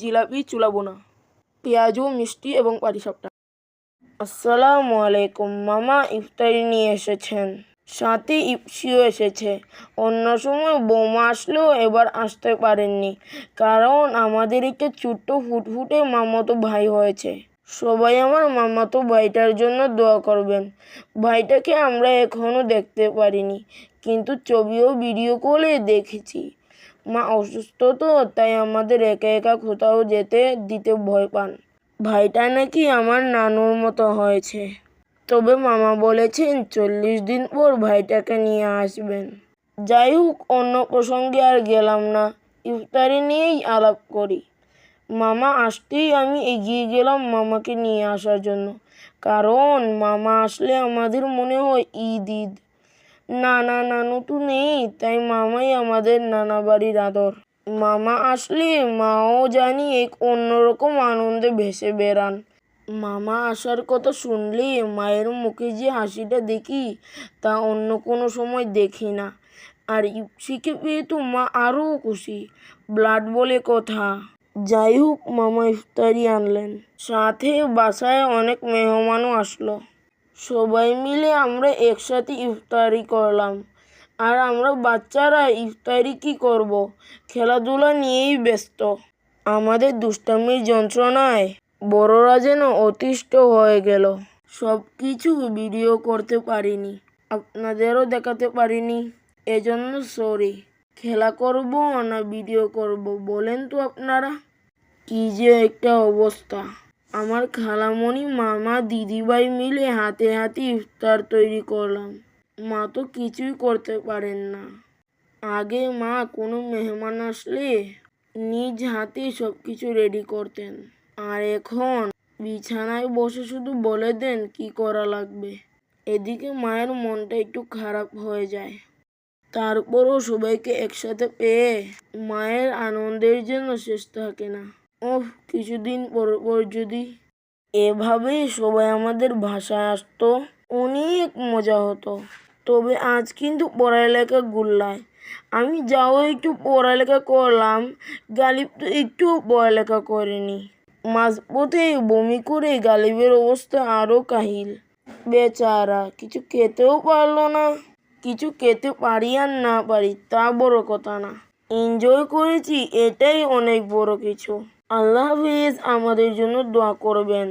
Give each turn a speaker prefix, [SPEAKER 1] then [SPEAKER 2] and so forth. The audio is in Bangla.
[SPEAKER 1] জিলাপি, চুলা বোনা, পেঁয়াজু, মিষ্টি এবং পাটিসাপটা। আসসালামু আলাইকুম। মামা ইফতারি নিয়ে এসেছেন, সাথে ইপসিও এসেছে। অন্য সময় বৌমা আসলেও এবার আসতে পারেননি, কারণ আমাদের একটা ছোট্ট ফুটফুটে মামাতো ভাই হয়েছে। সবাই আমার মামাতো ভাইটার জন্য দোয়া করবেন। ভাইটাকে আমরা এখনো দেখতে পারিনি, কিন্তু ছবি ও ভিডিও কলে দেখেছি। মা অসুস্থ তো, তাই আমাদের একা একা কোথাও যেতে দিতে ভয় পান। ভাইটা নাকি আমার নানুর মতো হয়েছে, তবে মামা বলেছেন 40 দিন পর ভাইটাকে নিয়ে আসবেন। যাই হোক, অন্য প্রসঙ্গে আর গেলাম না, ইফতারি নিয়েই আলাপ করি। মামা আসতেই আমি এগিয়ে গেলাম মামাকে নিয়ে আসার জন্য, কারণ মামা আসলে আমাদের মনে হয় ঈদ ঈদ। নানা নানু তো নেই, তাই মামাই আমাদের নানা বাড়ির আদর। মামা আসলে মাও জানি এক অন্যরকম আনন্দে ভেসে বেড়ান। মামা আসার কথা শুনলে মায়ের মুখে যে হাসিটা দেখি, তা অন্য কোনো সময় দেখি না। আর ইপসিকে পেয়ে তো মা আরও খুশি, ব্লাড বলে কথা। যাই হোক, মামা ইফতারি আনলেন, সাথে বাসায় অনেক মেহমানও আসলো। সবাই মিলে আমরা একসাথে ইফতারি করলাম। আর আমরা বাচ্চারা ইফতারি কি করব, খেলাধুলা নিয়েই ব্যস্ত। আমাদের দুষ্টামির যন্ত্রণায় বড়রা যেন অতিষ্ঠ হয়ে গেল। সব কিছু ভিডিও করতে পারিনি, আপনাদেরও দেখাতে পারিনি, এজন্য সরি। খেলা করব না ভিডিও করব বলেন তো আপনারা? কি যে একটা অবস্থা। আমার খালামণি, মামা, দিদিভাই মিলে হাতে হাতে ইফতার তৈরি করলাম। মা তো কিছুই করতে পারেন না। আগে মা কোনো মেহমান আসলে নিজ হাতে সব কিছু রেডি করতেন, আর এখন বিছানায় বসে শুধু বলে দেন কি করা লাগবে। এদিকে মায়ের মনটা একটু খারাপ হয়ে যায়। তারপরও সবাইকে একসাথে পেয়ে মায়ের আনন্দের জন্য শেষ থাকে না। কিছুদিন পর যদি এভাবেই সবাই আমাদের বাসায় আসতো, অনেক মজা হতো। তবে আজ কিন্তু পড়ালেখা গুল্লায়। আমি যাও একটু পড়ালেখা করলাম, গালিব তো একটুও পড়ালেখা করেনি। মাঝপথে বমি করে গালিবের অবস্থা আরও কাহিল। বেচারা কিছু খেতেও পারলো না। কিছু খেতে পারি আর না পারি তা বড় কথা না, এনজয় করেছি, এটাই অনেক বড় কিছু। আল্লাহ হাফিজ। আমাদের জন্য দোয়া করবেন।